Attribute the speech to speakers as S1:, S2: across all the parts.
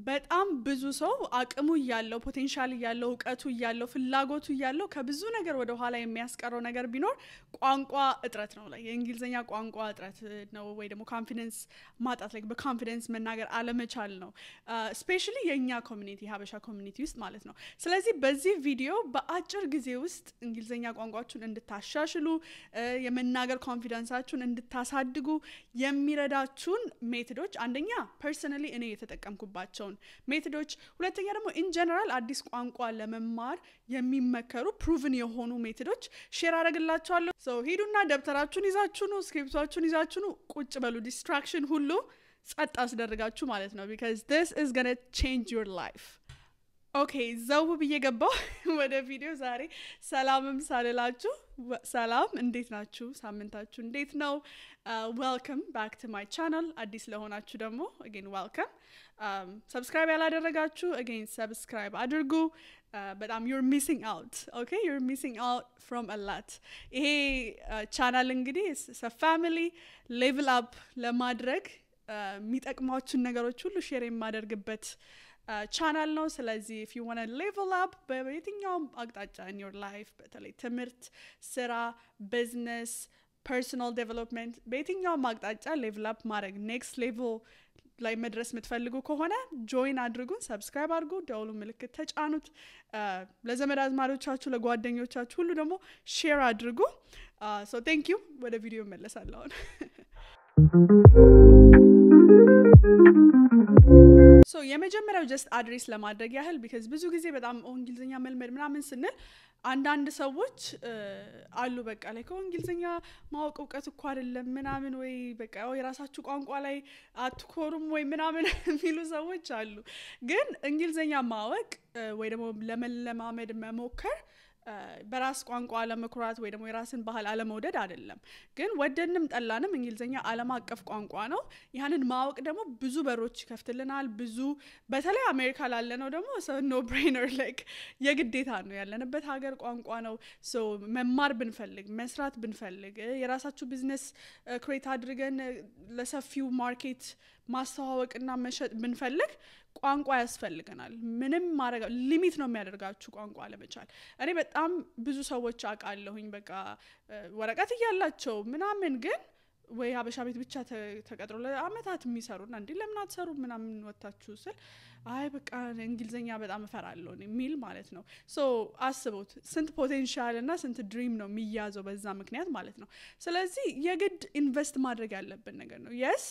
S1: በጣም ብዙ ሰው አቅሙ ያለው ፖቴንሻል ያለው እውቀቱ ያለው ፍላጎቱ ያለው ከብዙ ነገር ወደ ኋላ የሚያስቀረው ነገር ቢኖር ቋንቋ እጥረት ነው ላይ የእንግሊዘኛ ቋንቋ እጥረት ነው ወይ ደግሞ ኮንፊደንስ ማጣት ላይ በኮንፊደንስ መናገር አለመቻል ነው ስፔሻሊ የኛ ኮሚኒቲ ሀበሻ ኮሚኒቲ ውስጥ ማለት ነው ስለዚህ በዚህ ቪዲዮ በአጭር ጊዜ ውስጥ እንግሊዘኛ ቋንቋችሁን እንድታሻሽሉ የመናገር ኮንፊደንሳችሁን እንድታሳድጉ የሚረዳችሁን ሜቶዶች አንደኛ ፐርሰናሊ እኔ የተጠቀምኩባቸው ሜቶዶች ሁለተኛ ደግሞ ኢን ጀነራል አዲስ ቋንቋ ለመማር የሚመከሩ ፕሩቭን የሆኑ ሜቶዶች ሼር አደርግላችኋለሁ ሶ ሂዱና ደብተራችሁን ይዛችሁ ነው ስክሪፕታችሁን ይዛችሁ ነው ቁጭ በሉ ዲስትራክሽን ሁሉ ጸጥ አስደርጋችሁ ማለት ነው because this is going to change your life okay ዘው ብዬ ገባው ወደ ቪዲዮ ዛሬ ሰላምም ሳልላችሁ ሰላም እንዴት ናችሁ ሳምንታችሁ እንዴት ነው welcome back to my channel አዲስ ለሆናችሁ ደግሞ again welcome subscribe ያላደረጋችሁ again subscribe አድርጉ but you're missing out okay you're missing out from a lot ይሄ ቻናል እንግዲህ it's a family level up ለማድረግ የሚጠቅማችሁን ነገሮች ሁሉ ሼር የማደርግበት ቻናል ነው ስለዚህ if you want to level up በየትኛውም አቅጣጫ in your life በተለይ ትምህርት ስራ business personal development በየትኛውም አቅጣጫ level up ማድረግ next level ላይ መድረስ የምትፈልጉ ከሆነ join አድርጉን subscribe አድርጉ ደውሉ ምልክት ተጫኑት ለዘመድ አዝማዶቻችሁ ለጓደኞቻችሁ ሁሉ ደግሞ share አድርጉ so thank you ወደ ቪዲዮ መለሳለሁ so የመጀመሪያው just address ለማድረግ ያህል because ብዙ ጊዜ በጣም እንግሊዘኛ መልመድ ምናምን ስንል አንዳንድ ሰዎች አሉ በቃ ላይ እንግሊዘኛ ማወቅ ዕውቀት እኮ አይደለም ምናምን ወይ በቃ የራሳችሁ ቋንቋ ላይ አትኮሩም ወይ ምናምን የሚሉ ሰዎች አሉ ግን እንግሊዘኛ ማወቅ ወይ ደግሞ ለመለማመድ መሞከር በራስ ቋንቋ አለመኩራት ወይ ደግሞ የራስን ባህል አለመውደድ አይደለም ግን ወደንም ጠላንም እንግሊዘኛ ዓለም አቀፍ ቋንቋ ነው ያንን ማወቅ ደግሞ ብዙ በሮች ይከፍትልናል ብዙ በተለይ አሜሪካ ላለ ነው ደግሞ no brainer like የግዴታ ነው ያለንበት ሀገር ቋንቋ ነው so መማር ብንፈልግ መስራት ብንፈልግ የራሳችሁ ቢዝነስ ክሬት አድርገን ለሰፊው ማርኬት ማስተዋወቅና መሸጥ ብንፈልግ ቋንቋ ያስፈልገናል ምንም ማረጋ ሊሚት ነው የሚያደርጋችሁ ቋንቋ ለመቻል እኔ በጣም ብዙ ሰዎች አቃለሁኝ በቃ ወረቀት ይያላቸው ምናምን ግን ወይ ሀበሻ ቤት ብቻ ተቀጥሮ ለአመታት የሚሰሩና እንዴ ለምን አትሰሩ ምናምን ወጣችሁ ስል አይ በቃ እንግሊዘኛ በጣም እፈራለሁ የሚል ማለት ነው ሶ አስቡት ስንት ፖቴንሻል እና ስንት ድሪም ነው የሚያዘው በዛ ምክንያት ማለት ነው ስለዚህ የግድ ኢንቨስት ማድረግ ያለብን ነገር ነው yes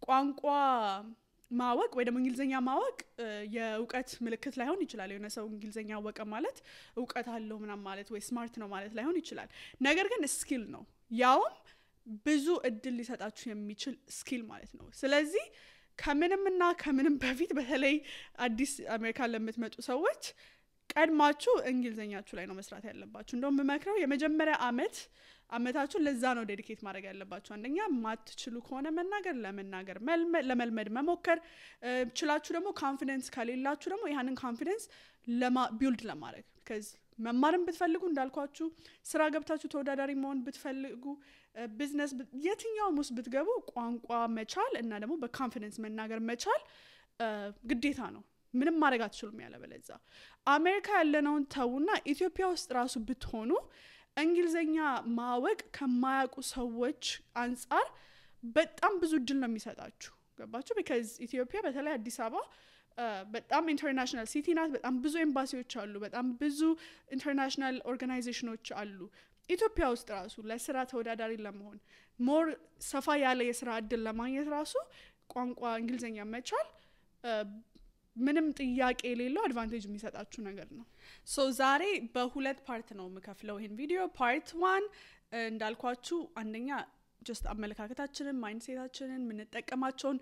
S1: ቋንቋ ማወቅ ወይ ደግሞ እንግሊዘኛ ማወቅ የእውቀት ምልክት ላይሆን ይችላል የሆነ ሰው እንግሊዘኛ አወቀ ማለት እውቀት አለው ምናምን ማለት ወይ ስማርት ነው ማለት ላይሆን ይችላል ነገር ግን ስኪል ነው ያውም ብዙ እድል ሊሰጣችሁ የሚችል ስኪል ማለት ነው ስለዚህ ከምንም በፊት በተለይ አዲስ አሜሪካ ለምትመጡ ሰዎች ቀድማችሁ እንግሊዘኛችሁ ላይ ነው መስራት ያለባችሁ እንደውም መመክረው የመጀመሪያ አመታችሁ ለዛ ነው ዴዲኬት ማድረግ ያለባችሁ አንደኛ ማትችሉ ከሆነ ለመናገር ለመልመድ መሞከር ችላችሁ ደግሞ ኮንፊደንስ ካሌላችሁ ደግሞ ያንን ኮንፊደንስ ቢልድ ለማድረግ because መማርን ብትፈልጉ እንዳልኳችሁ ስራ ገብታችሁ ተወዳዳሪ መሆን ብትፈልጉ ቢዝነስ የትኛውም ውስጥ ብትገቡ ቋንቋ መቻል እና ደግሞ በኮንፊደንስ መናገር መቻል ግዴታ ነው ምንም ማድረግ አትችሉም ያለበለዛ አሜሪካ ያለነውን ተውና ኢትዮጵያ ውስጥ ራሱ ብትሆኑ እንግሊዘኛ ማወቅ ከማያውቁ ሰዎች አንፃር በጣም ብዙ እድል ነው የሚሰጣችሁ ገባችሁ because ኢትዮጵያ በተለይ አዲስ አበባ በጣም ኢንተርናሽናል ሲቲ ናት በጣም ብዙ ኤምባሲዎች አሉ በጣም ብዙ ኢንተርናሽናል ኦርጋናይዜሽኖች አሉ ኢትዮጵያ ውስጥ ራሱ ለስራ ተወዳዳሪ ለመሆን ሞር ሰፋ ያለ የስራ እድል ለማግኘት ራሱ ቋንቋ እንግሊዘኛ መቻል ምንም ጥያቄ የሌለው አድቫንቴጅ የሚሰጣችሁ ነገር ነው ሶ ዛሬ በሁለት ፓርት ነው የምከፍለው ይሄን ቪዲዮ ፓርት 1 እንዳልኳችሁ አንደኛ just አመለካከታችንን ማይንድሴታችንን ምንጠቀማቸውን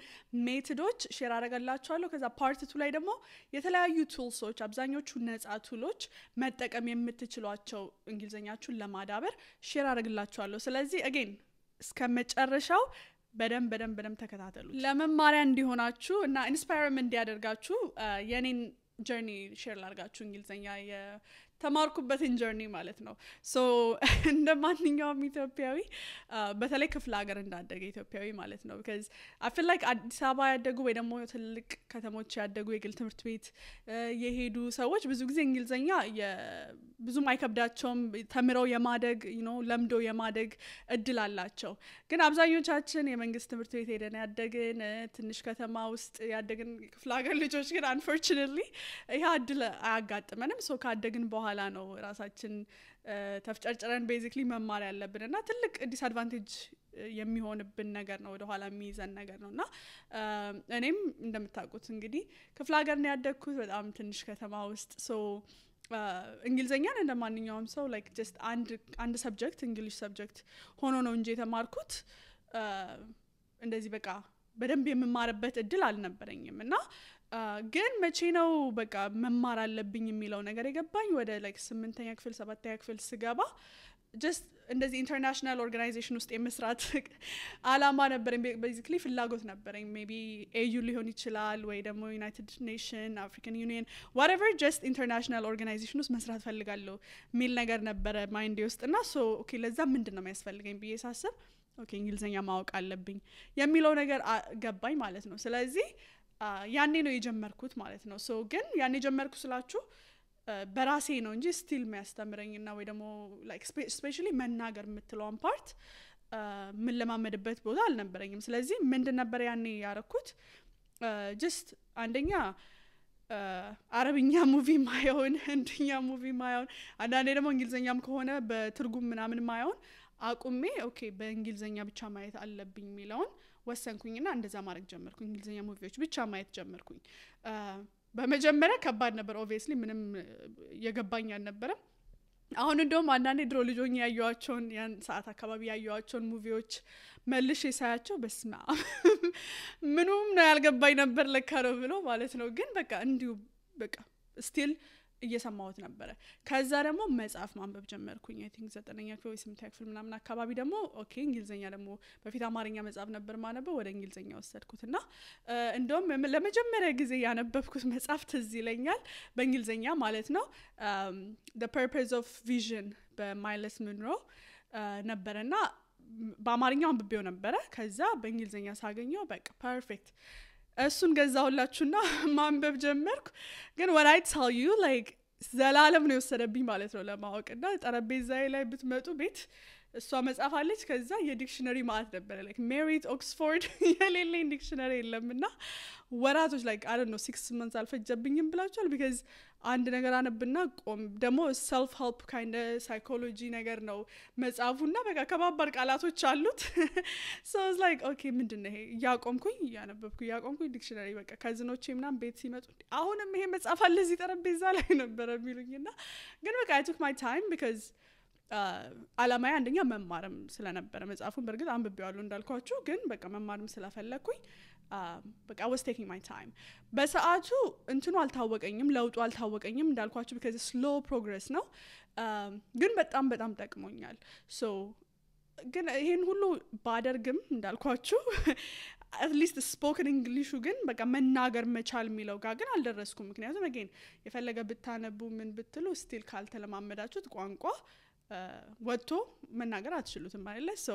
S1: ሜቶዶች ሼር አደርጋላችኋለሁ ከዛ ፓርት 2 ላይ ደግሞ የተለያዩ ቱልሶች አብዛኞቹ ነፃ ቱሎች መጠቀም የምትችሏቸው እንግሊዘኛችሁን ለማዳበር ሼር አደርግላችኋለሁ ስለዚህ again እስከመጨረሻው በደንብ ተከታተሉ ለመማሪያ እንዲሆናችሁ እና ኢንስፓየርም እንዲያደርጋችሁ የኔን ጀርኒ ሼር ላርጋችሁ እንግሊዘኛ ተማርኩበትን ጆርኒ ማለት ነው ሶ እንደ ማንኛውም ኢትዮጵያዊ በተለይ ክፍለ ሀገር እንዳደገ ኢትዮጵያዊ ማለት ነው because I feel like አዲስ አበባ ያደጉ ወይ ደግሞ ትልቅ ከተሞች ያደጉ የግል ትምህርት ቤት የሄዱ ሰዎች ብዙ ጊዜ እንግሊዘኛ ብዙም አይከብዳቸውም ተምረው የማደግ ለምዶ የማደግ እድል አላቸው ግን አብዛኞቻችን የመንግስት ትምህርት ቤት ሄደን ያደግን ትንሽ ከተማ ውስጥ ያደግን ክፍለ ሀገር ልጆች ግን unfortunately ይሄ እድል አያጋጥመንም ሶ ካደግን በኋላ ነው ራሳችን ተፍጨርጨረን basically መማር ያለብንና ትልቅ ዲስአድቫንቴጅ የሚሆንብን ነገር ነው ወደ ኋላ የሚይዘን ነገር ነውና እኔም እንደምታውቁት እንግዲህ ክፍለ ሀገር ነው ያደግኩት በጣም ትንሽ ከተማ ውስጥ ሶ እንግሊዘኛን እንደማንኛውም ሰው like just አንድ ሰብጀክት እንግሊሽ ሰብጀክት ሆኖ ነው እንጂ የተማርኩት እንደዚህ በቃ በደንብ የምማርበት እድል አልነበረኝም እና ግን መቼ ነው በቃ መማር አለብኝ የሚለው ነገር የገባኝ ወደ like 8ኛ ክፍል 7ኛ ክፍል ስገባ just እንደዚህ ኢንተርናሽናል ኦርጋናይዜሽን ውስጥ የመስራት አላማ ነበረኝ basically ፍላጎት ነበረኝ maybe AU ሊሆን ይችላል ወይ ደግሞ ዩናይትድ ኔሽን አፍሪካን ዩኒየን whatever just ኢንተርናሽናል ኦርጋናይዜሽን ውስጥ መስራት ፈልጋለሁ ሚል ነገር ነበረ ማይንዴ ውስጥና so okay ለዛ ምንድነው የሚያስፈልገኝ ብዬ ሳስብ okay እንግሊዘኛ ማወቅ አለብኝ የሚለው ነገር ገባኝ ማለት ነው ስለዚህ ያኔ ነው የጀመርኩት ማለት ነው ሶ ግን ያኔ ጀመርኩ ስላችሁ በራሴ ነው እንጂ ስቲል የሚያስተምረኝና ወይ ደግሞ like especially መናገር የምትለውን ፓርት ምን ለማመድበት ቦታ አልነበረኝም ስለዚህ ምንድን ነበር ያኔ ያረኩት just አንደኛ አረብኛ ሙቪ ማየውን ህንድኛ ሙቪ ማየውን አንዳንዴ ደግሞ እንግሊዘኛም ከሆነ በትርጉም ምናምን ማየውን አቁሜ ኦኬ በእንግሊዘኛ ብቻ ማየት አለብኝ የሚለውን ወሰንኩኝና እንደዛ ማድረግ ጀመርኩኝ እንግሊዘኛ ሙቪዎች ብቻ ማየት ጀመርኩኝ በመጀመሪያ ከባድ ነበር obviously ምንም የገባኝ አልነበረ አሁን እንደውም አንዳንዴ ድሮ ልጆኝ ያዩዋቸውን ያን ሰዓት አካባቢ ያዩዋቸውን ሙቪዎች መልሼ ሳያቸው በስማ ምንም ነው ያልገባኝ ነበር ለካ ነው ብሎ ማለት ነው ግን በቃ እንዲሁ በቃ ስቲል እየሰማሁት ነበር ከዛ ደግሞ መጽሐፍ ማንበብ ጀመርኩኝ I think 9ኛ ክፍል ወይ 8ኛ ክፍል ምናምን አካባቢ ደግሞ ኦኬ እንግሊዘኛ ደግሞ በፊት አማርኛ መጽሐፍ ነበር ማነበው ወደ እንግሊዘኛ ወሰድኩትና እንደውም ለመጀመሪያ ጊዜ ያነበብኩት መጽሐፍ ትዝ ይለኛል በእንግሊዘኛ ማለት ነው The Purpose of Vision በማይለስ ሙንሮ ነበርና በአማርኛው አንብቤው ነበር ከዛ በእንግሊዘኛ ሳገኘው በቃ ፐርፌክት እሱን ገዛውላችሁና ማንበብ ጀመርኩ ግን what I tell you like ዘላለም ነው የወሰደብኝ ማለት ነው ለማወቅና ጠረጴዛዬ ላይ ብትመጡ ቤት እሷ መጽሐፍ አለች ከዛ የዲክሽነሪ ማለት ነበር like Merritt Oxford የሌለኝ ዲክሽነሪ የለምና ወራቶች like I don't know 6 months አልፈጀብኝም ብላችኋል because አንድ ነገር አነብና ቆም ደግሞ self help kind of psychology ነገር ነው መጽሐፉና በቃ ከባባር ቃላቶች አሉት so I was like okay ምንድነው ይሄ ያቆምኩኝ ያቆምኩኝ ዲክሽነሪ በቃ ከዝኖቼ ምናም ቤት ሲመጡ አሁንም ይሄ መጽሐፍ አለ እዚህ ጠረጴዛ ላይ ነበር የሚሉኝና ግን በቃ I took my time because አላማዬ አንደኛ መማርም ስለነበረ መጽሐፉን በርግጥ አንብቤዋለሁ እንዳልኳችሁ ግን በቃ መማርም ስለፈለኩኝ በቃ I was taking my time በሰዓቱ እንትኑ አልታወቀኝም ለውጡ አልታወቀኝም እንዳልኳችሁ because slow progress ነው ግን በጣም ጠቅሞኛል so ግን ይሄን ሁሉ ባደርግም እንዳልኳችሁ at least spoken English ግን በቃ መናገር መቻል የሚለው ጋር ግን አልደረስኩም ምክንያቱም again የፈለገ ብታነቡ ምን ብትሉ still ካልተለማመዳችሁት ቋንቋ ወጥቶ መናገር አትችሉትም አይደል so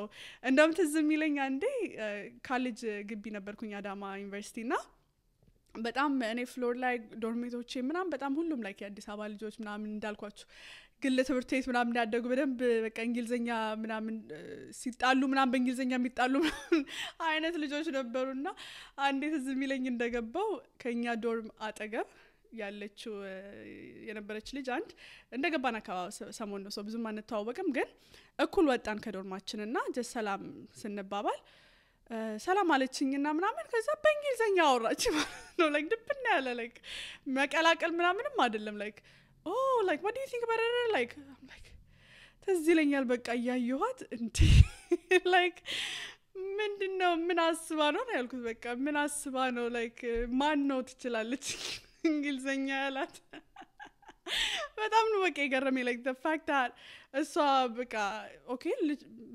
S1: እንደም ትዝም ይለኝ አንዴ ካሌጅ ግቢ ነበርኩኝ አዳማ ዩኒቨርሲቲና በጣም እኔ ፍሎር ላይ ዶርሜቶቼ ምናም በጣም ሁሉም ላይ የአዲስ አበባ ልጆች ምናም እንዳልኳችሁ ግል ትምህርት ቤት ምናም እንዳደጉ በደንብ በቃ እንግሊዘኛ ምናም ሲጣሉ ምናም በእንግሊዘኛ የሚጣሉ አይነት ልጆች ነበሩና አንዴ ትዝም ይለኝ እንደገባው ከኛ ዶርም አጠገብ ያለችው የነበረች ልጅ አንድ እንደገባና ሰሞን ነው ብዙ ማን ተዋወቀም ግን እኩል ወጣን ከዶርማችንና ሰላም ስንባባል ሰላም አለችኝና ምናምን ከዛ በእንግሊዘኛ አወራች ነው like ድብና ያለ like መቀላቀል ምናምንም አይደለም like oh like what do you think about it like I'm like ትዝ ይለኛል በቃ ያየኋት እንዴ like ምንድነው ምን አስባ ነው ያልኩት በቃ ምን አስባ ነው like ማን ነው ትችላለች እንግሊዘኛ ያላት በጣም ነው በቃ የገረመኝ like the fact that እሷ በቃ ኦኬ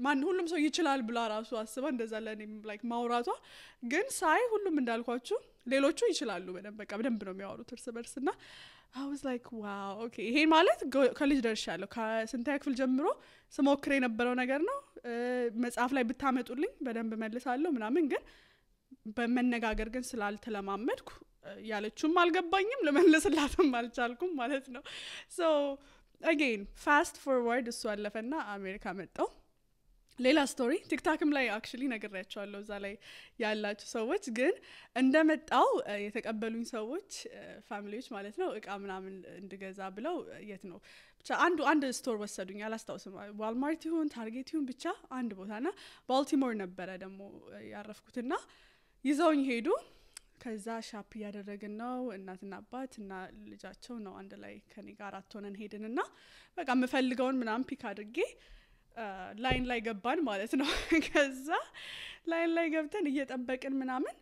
S1: ማን ሁሉም ሰው ይችላል ብላ ራሱ አስባ እንደዛ ለኔ like ማውራቷ ግን ሳይ ሁሉም እንዳልኳችሁ ሌሎቹ ይችላሉ በደንብ ነው የሚያወሩት እርስ በርስና I was like wow okay ይሄ ማለት ኮሌጅ ደርሻለሁ ከስንተኛ ክፍል ጀምሮ ስሞክር የነበረው ነገር ነው መጽሐፍ ላይ ብታመጡልኝ በደንብ መልሳለሁ ምናምን ግን በመነጋገር ግን ስላልተለማመድኩ ያለችውም አልገባኝም ለመለስላትም አልቻልኩም ማለት ነው so again fast forward እሱ አለፈና አሜሪካ መጣሁ ሌላ ስቶሪ ቲክታክም ላይ actually ነግሬያቸዋለሁ እዛ ላይ ያላችሁ ሰዎች ግን እንደመጣው የተቀበሉኝ ሰዎች ፋሚሊዎች ማለት ነው እቃ ምናምን እንድገዛ ብለው የት ነው ብቻ አንድ ስቶር ወሰዱኝ አላስታውስም ዋልማርት ይሁን ታርጌት ይሁን ብቻ አንድ ቦታና ባልቲሞር ነበረ ደግሞ ያረፍኩትና ይዘውኝ ሄዱ ከዛ ሻፕ ያደረግን ነው እናትና አባትና ልጃቸው ነው አንድ ላይ ከኔ ጋር አጥቶነን ሄድንና በቃ የምፈልገውን ምናምን ፒክ አድርጌ ላይን ላይ ገባን ማለት ነው ከዛ ላይን ላይ ገብተን እየጠበቅን ምናምን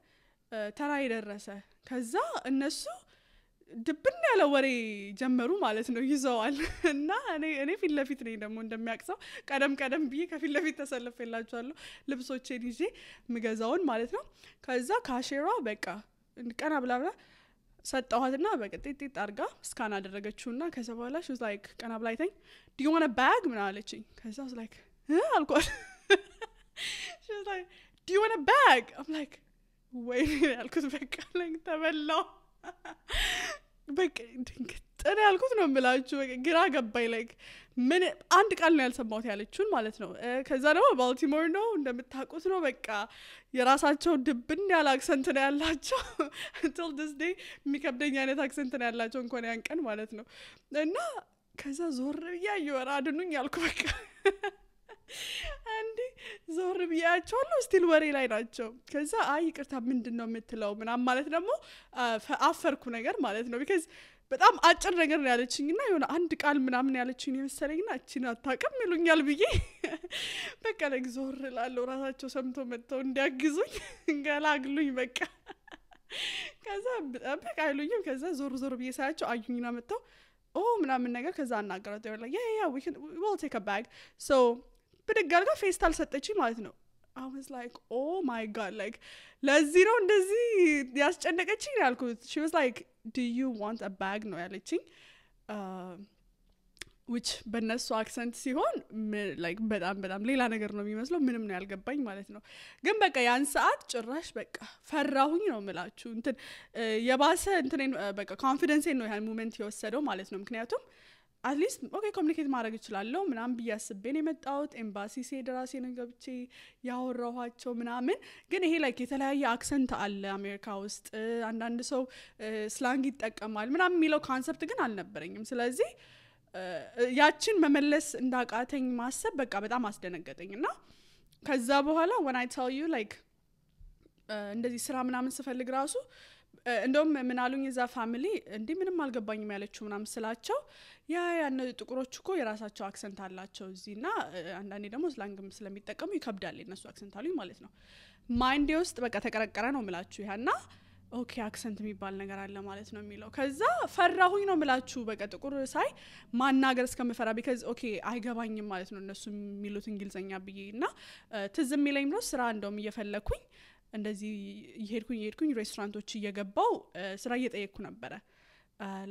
S1: ተራ ይደረሰ ከዛ እነሱ ድብን ያለ ወሬ ጀመሩ ማለት ነው ይዘዋል እና እኔ ፊት ለፊት ነኝ ደግሞ እንደሚያቅሰው ቀደም ብዬ ከፊት ለፊት ተሰልፌላችኋለሁ ልብሶቼን ይዤ ምገዛውን ማለት ነው ከዛ ካሼሯ በቃ ቀና ብላ ሰጣኋትና በቃ ጥጥጥ አርጋ ስካን አደረገችውና ከዛ በኋላ she was like ቀና ብላ አይተኝ do you want a bag ምን አለችኝ ከዛ I was like አልኳት she was like do you want a bag I'm like wait አልኩት በቃ like ተበላው በቃ ድንገት ያልኩት ነው የምላችሁ ግራ ገባኝ like ምን አንድ ቃል ነው ያልሰማሁት ያለችውን ማለት ነው ከዛ ደግሞ ባልቲሞር ነው እንደምታውቁት ነው በቃ የራሳቸው ድብን ያለ አክሰንት ነው ያላቸው until this day የሚከብደኝ አይነት አክሰንት ነው ያላቸው እንኳን ያን ቀን ማለት ነው እና ከዛ ዞር ብያየሁ አድኑኝ ያልኩ በቃ አንዴ ዞር ብያቸዋለሁ ስቲል ወሬ ላይ ናቸው ከዛ አይ ይቅርታ ምንድነው የምትለው ምናምን ማለት ደግሞ አፈርኩ ነገር ማለት ነው because በጣም አጭር ነገር ነው ያለችኝና የሆነ አንድ ቃል ምናምን ያለችኝ የመሰለኝና እቺን አታውቅም ይሉኛል ብዬ በቃ ለግዞር ላለው ራሳቸው ሰምቶ መጥተው እንዲያግዙኝ እንገላግሉኝ በቃ ከዛ በቃ አይሉኝም ከዛ ዞር ብዬ ሳያቸው አዩኝና መጥተው ምናምን ነገር ከዛ አናገራት they were like yeah we'll take a bag so በደጋልጋ ፌስታል ሰጠችኝ ማለት ነው I was like oh my god like ለዚህ ነው እንደዚህ ያስጨነቀችኝ ያልኩት she was like do you want a bag ነው ያለችኝ which በነሱ አክሰንት ሲሆን like በጣም ሌላ ነገር ነው የሚመስለው ምንም ነው ያልገባኝ ማለት ነው ግን በቃ ያን ሰዓት ጭራሽ በቃ ፈራሁኝ ነው የምላችሁ እንትን የባሰ እንትን በቃ ኮንፊደንስ ነው ያን ሞመንት የወሰደው ማለት ነው ምክንያቱም at least okay communicate ማድረግ እችላለሁ ምናምን ቢያስበኝ የመጣሁት ኤምባሲ ሲሄድ ራሴ ነው ገብቼ ያወራኋቸው ምናምን ግን ይሄ like የተለያየ አክሰንት አለ አሜሪካ ውስጥ አንዳንድ ሰው ስላንግ ይጠቀማል ምናምን የሚለው ኮንሰፕት ግን አልነበረኝም ስለዚህ ያችን መመለስ እንዳቃተኝ ማሰብ በቃ በጣም አስደነገጠኝና ከዛ በኋላ when I tell you like እንደዚህ ስራ ምናምን ስፈልግ ራሱ እንደውም ምን አሉኝ እዛ ፋሚሊ እንዴ ምንም አልገባኝም ያለችው ምናምን ስላቸው ያን ጥቁሮች እኮ የራሳቸው አክሰንት አላቸው እዚህና አንዳንዴ ደግሞ ስላንግም ስለሚጠቀሙ ይከብዳል እነሱ አክሰንት አሉኝ ማለት ነው ማይንድ ውስጥ በቃ ተቀረቀረ ነው ምላችሁ ያና ኦኬ አክሰንት የሚባል ነገር አለ ማለት ነው የሚለው ከዛ ፈራሁኝ ነው ምላችሁ በቃ ጥቁር ሳይ ማናገር እስከምፈራ because okay አይገባኝም ማለት ነው እነሱ የሚሉት እንግሊዘኛ ብዬና ትዝም ይለኝ ነው ስራ እንደውም እየፈለኩኝ እንደዚህ ይሄድኩኝ ሬስቶራንቶች እየገባው ስራ እየጠየቅኩ ነበር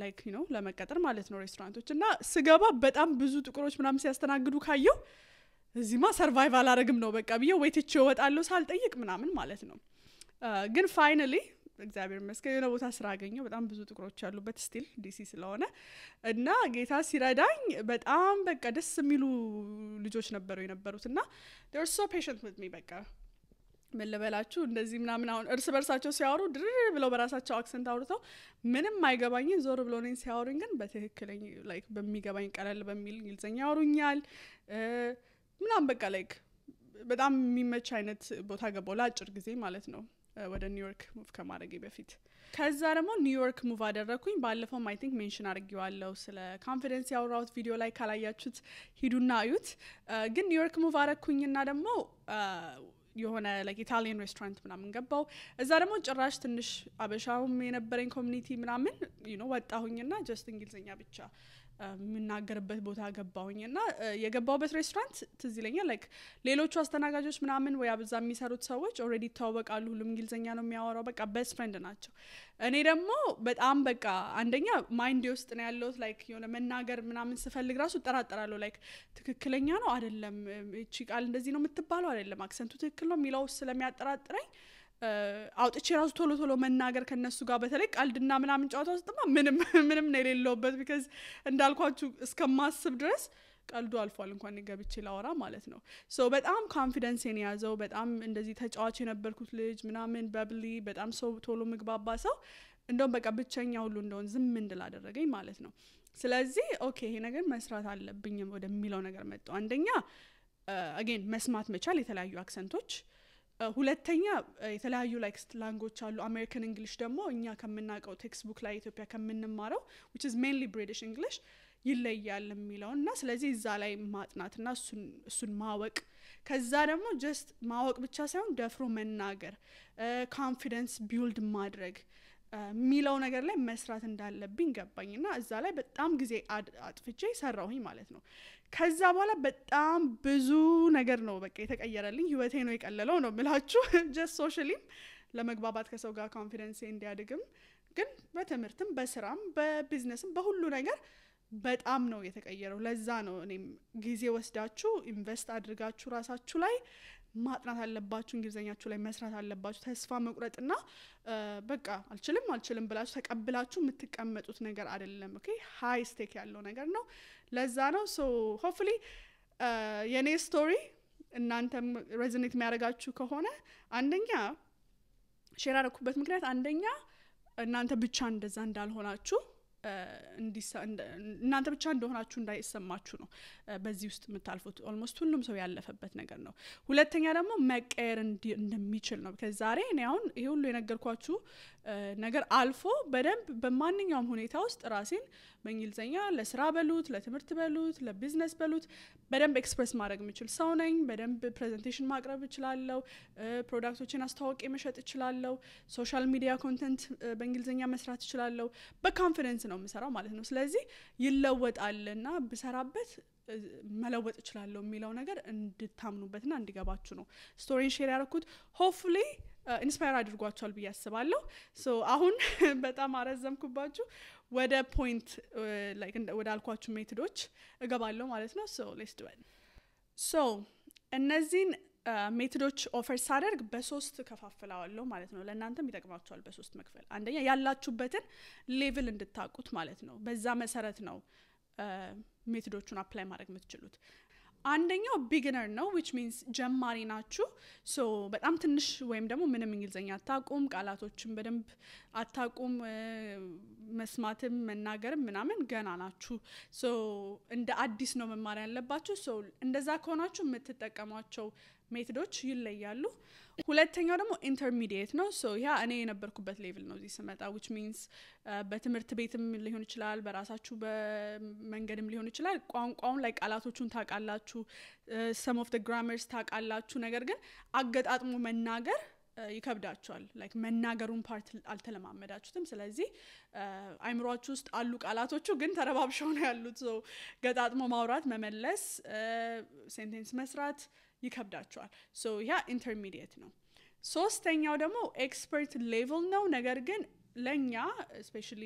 S1: like you know ለመቀጠር ማለት ነው ሬስቶራንቶች እና ስገባ በጣም ብዙ ጥቁሮች ምናምን ሲያስተናግዱ ካየው እዚህማ ሰርቫይቫል አረግም ነው በቃ ብዬ ወይትቼ ወጣለሁ ሳልጠይቅ ምናምን ማለት ነው ግን ፋይናሊ እግዚአብሔር ይመስገን የሆነ ቦታ ስራ አገኘው በጣም ብዙ ጥቁሮች ያሉበት ስቲል ዲሲ ስለሆነ እና ጌታ ሲረዳኝ በጣም በቃ ደስ የሚሉ ልጆች ነበሩ የነበሩትና they were so patient with me በቃ መለበላችሁ እንደዚህ ምናምን አሁን እርስ በርሳቸው ሲያወሩ ድር ብለው በራሳቸው አክሰንት አውርተው ምንም አይገባኝ ዞር ብለው ነኝ ሲያወሩኝ ግን በትክክለኛ ላይክ በሚገባኝ ቀለል በሚል እንግሊዘኛ ያወሩኛል ምናምን በቃ ላይክ በጣም የሚመች አይነት ቦታ ገባው ለአጭር ጊዜ ማለት ነው ወደ ኒውዮርክ ሙቭ ከማድረጌ በፊት ከዛ ደግሞ ኒውዮርክ ሙቭ አደረኩኝ ባለፈው I think ሜንሽን አድርጌዋለሁ ስለ ኮንፊደንስ ያወራሁት ቪዲዮ ላይ ካላያችሁት ሂዱና አዩት ግን ኒውዮርክ ሙቭ አደረኩኝና ደግሞ የሆነ like ኢታሊያን ሬስቶራንት ምናምን ገባው እዛ ደግሞ ጭራሽ ትንሽ አበሻውም የነበረኝ ኮሚኒቲ ምናምን you know ወጣሁኝና just እንግሊዘኛ ብቻ ምናገርበት ቦታ ገባሁኝና የገባውበት ሬስቶራንት ትዝ ይለኛል ላይክ ሌሎቹ አስተናጋጆች ምናምን ወይ አብዛ የሚሰሩት ሰዎች ኦሬዲ ተዋወቃሉ ሁሉም እንግሊዘኛ ነው የሚያወራው በቃ ቤስት ፍሬንድ ናቸው እኔ ደግሞ በጣም በቃ አንደኛ ማይንድ ውስጥ ነው ያለው ላይክ የሆነ መናገር ምናምን ስፈልግ ራሱ ተጠራጠራለሁ ላይክ ትክክለኛ ነው አይደለም እቺ ቃል እንደዚህ ነው የምትባለው አይደለም አክሰንቱ ትክክል ነው የሚለው ስለሚያጠራጥረኝ አውጥቼ ራሱ ቶሎ መናገር ከነሱ ጋር በተለይ ቃልድና ምናምን ጫወታ ውስጥማ ምንም ነው የሌለውበት because እንዳልኳችሁ እስከማስብ ድረስ ቀልዱ አልፏል እንኳን ገብቼ ላወራ ማለት ነው ሶ በጣም ኮንፊደንስ የያዘው በጣም እንደዚህ ተጫዋች የነበርኩት ልጅ ምናምን በብሊ በጣም ሰው ቶሎ ምግባባ ሰው እንደውም በቃ ብቸኛ ሁሉ እንደሆን ዝም እንድል አደረገኝ ማለት ነው ስለዚህ ኦኬ ይሄ ነገር መስራት አለብኝ ወደሚለው ነገር መጣው አንደኛ again መስማት መቻል የተለያዩ አክሰንቶች ሁለተኛ የተለያዩ ላይክ ስላንጎች አሉ አሜሪካን እንግሊሽ ደግሞ እኛ ከመናቀው ቴክስት ቡክ ላይ ኢትዮጵያ ከመንማረው which is mainly British English ይለያል የሚለውና ስለዚህ እዛ ላይ ማጥናትና እሱን ማወቅ ከዛ ደግሞ just ማወቅ ብቻ ሳይሆን ደፍሮ መናገር ኮንፊደንስ ቢልድ ማድረግ ሚለው ነገር ላይ መስራት እንዳለብኝ ገባኝና እዛ ላይ በጣም ጊዜ አጥፍቼ ሰራሁኝ ማለት ነው ከዛ በኋላ በጣም ብዙ ነገር ነው በቃ የተቀየረልኝ ህይወቴ ነው የቀለለው ነው ምላችሁ just socially ለመግባባት ከሰው ጋር ኮንፊደንስ እንዲያድግም ግን በትምህርትም በስራም በቢዝነስም በሁሉ ነገር በጣም ነው የተቀየረው ለዛ ነው እኔም ጊዜ ወስዳችሁ ኢንቨስት አድርጋችሁ ራሳችሁ ላይ ማጥናት አለባችሁ እንግሊዘኛችሁ ላይ መስራት አለባችሁ ተስፋ መቁረጥና በቃ አልችልም ብላችሁ ተቀብላችሁ የምትቀመጡት ነገር አይደለም ኦኬ ሃይ ስቴክ ያለው ነገር ነው ለዛ ነው ሶ ሆፕፉሊ የኔ ስቶሪ እናንተም ሬዞኔት የሚያደርጋችሁ ከሆነ አንደኛ ሼር አደረኩበት ምክንያት አንደኛ እናንተ ብቻ እንደዛ እንዳልሆናችሁ እናንተ ብቻ እንደሆናችሁ እንዳይሰማችሁ ነው በዚህ ውስጥ የምታልፉት ኦልሞስት ሁሉም ሰው ያለፈበት ነገር ነው ሁለተኛ ደግሞ መቀየር እንደሚችል ነው ከዛሬ እኔ አሁን ይሄ ሁሉ የነገርኳችሁ ነገር አልፎ በደንብ በማንኛውም ሁኔታ ውስጥ ራሴን በእንግሊዘኛ ለስራ በሉት ለትምህርት በሉት ለቢዝነስ በሉት በደንብ ኤክስፕረስ ማድረግ የምችል ሰው ነኝ በደንብ ፕሬዘንቴሽን ማቅረብ እችላለሁ ፕሮዳክቶችን አስተዋውቄ መሸጥ እችላለሁ ሶሻል ሚዲያ ኮንተንት በእንግሊዘኛ መስራት እችላለሁ በኮንፊደንስ ነው የምሰራው ማለት ነው ስለዚህ ይለወጣልና ብሰራበት መለወጥ እችላለሁ የሚለው ነገር እንድታምኑበትና እንዲገባችሁ ነው ስቶሪን ሼር ያደረኩት ሆፕፉሊ ኢንስፓየር አድርጓችኋል ብዬ አስባለሁ ሶ አሁን በጣም አረዘምኩባችሁ ወደ ፖይንት ላይክ ወደ አልኳችሁ ሜቶዶች እገባለሁ ማለት ነው ሶ ሌትስ ዱ ኢት ሶ እነዚህን ሜቶዶች ኦፈር ሳደርግ በሶስት ከፋፍላዋለሁ ማለት ነው ለእናንተም ይጠቅማችኋል በሶስት መክፈል አንደኛ ያላችሁበትን ሌቭል እንድታቁት ማለት ነው በዛ መሰረት ነው ሜቶዶቹን አፕላይ ማድረግ የምትችሉት አንደኛው ቢጊነር ነው which means ጀማሪ ናችሁ ሶ በጣም ትንሽ ወይም ደግሞ ምንም እንግሊዘኛ አታቁም ቃላቶችን በደንብ አታቁም መስማትም መናገርም ምናምን ገና ናችሁ ሶ እንደ አዲስ ነው መማር ያለባችሁ ሶ እንደዛ ከሆናችሁ የምትጠቀሟቸው ሜቶዶች ይለያሉ ሁለተኛው ደግሞ ኢንተርሚዲየት ነው ሶ ያ እኔ የነበርኩበት ሌቭል ነው እዚህ ስመጣ which means በትምህርት ቤትም ሊሆን ይችላል በራሳችሁ በመንገድም ሊሆን ይችላል ቋንቋውን ላይ ቃላቶቹን ታቃላችሁ some of the grammars ታቃላችሁ ነገር ግን አገጣጥሞ መናገር ይከብዳችኋል ላይክ መናገሩን ፓርት አልተለማመዳችሁትም ስለዚህ አይምሮአችሁ ውስጥ አሉ ቃላቶቹ ግን ተረባብሸው ነው ያሉት ሶ ገጣጥሞ ማውራት መመለስ ሴንቴንስ መስራት ይከብዳችኋል ሶ ያ ኢንተርሚዲየት ነው ሶስተኛው ደግሞ ኤክስፐርት ሌቭል ነው ነገር ግን ለኛ ስፔሻሊ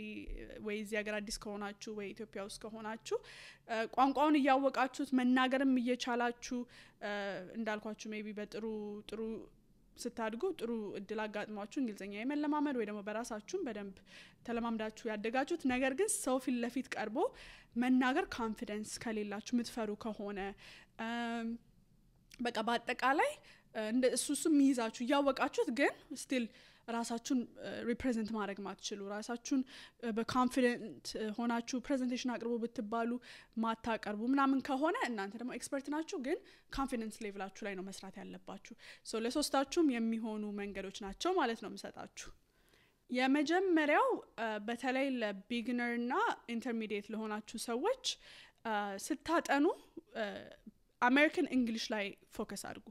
S1: ወይ እዚህ ሀገር አዲስ ከሆናችሁ ወይ ኢትዮጵያ ውስጥ ከሆናችሁ ቋንቋውን እያወቃችሁት መናገርም እየቻላችሁ እንዳልኳችሁ ሜቢ በጥሩ ስታድጉ ጥሩ እድል አጋጥሟችሁ እንግሊዘኛ የመለማመድ ወይ ደግሞ በራሳችሁም በደንብ ተለማምዳችሁ ያደጋችሁት ነገር ግን ሰው ፊት ለፊት ቀርቦ መናገር ኮንፊደንስ ከሌላችሁ ምትፈሩ ከሆነ በቃ በአጠቃላይ እንደ እሱሱ የሚይዛችሁ ያወቃችሁት ግን ስቲል ራሳችሁን ሪፕሬዘንት ማድረግ ማትችሉ ራሳችሁን በኮንፊደንት ሆናችሁ ፕሬዘንቴሽን አቅርቡ ብትባሉ ማታቀርቡ ምናምን ከሆነ እናንተ ደግሞ ኤክስፐርት ናችሁ ግን ኮንፊደንስ ሌቭላችሁ ላይ ነው መስራት ያለባችሁ ሶ ለሶስታችሁም የሚሆኑ መንገዶች ናቸው ማለት ነው የምሰጣችሁ የመጀመሪያው በተለይ ለቢጊነር እና ኢንተርሚዲየት ለሆናችሁ ሰዎች ስታጠኑ አሜሪካን እንግሊሽ ላይ ፎከስ አድርጉ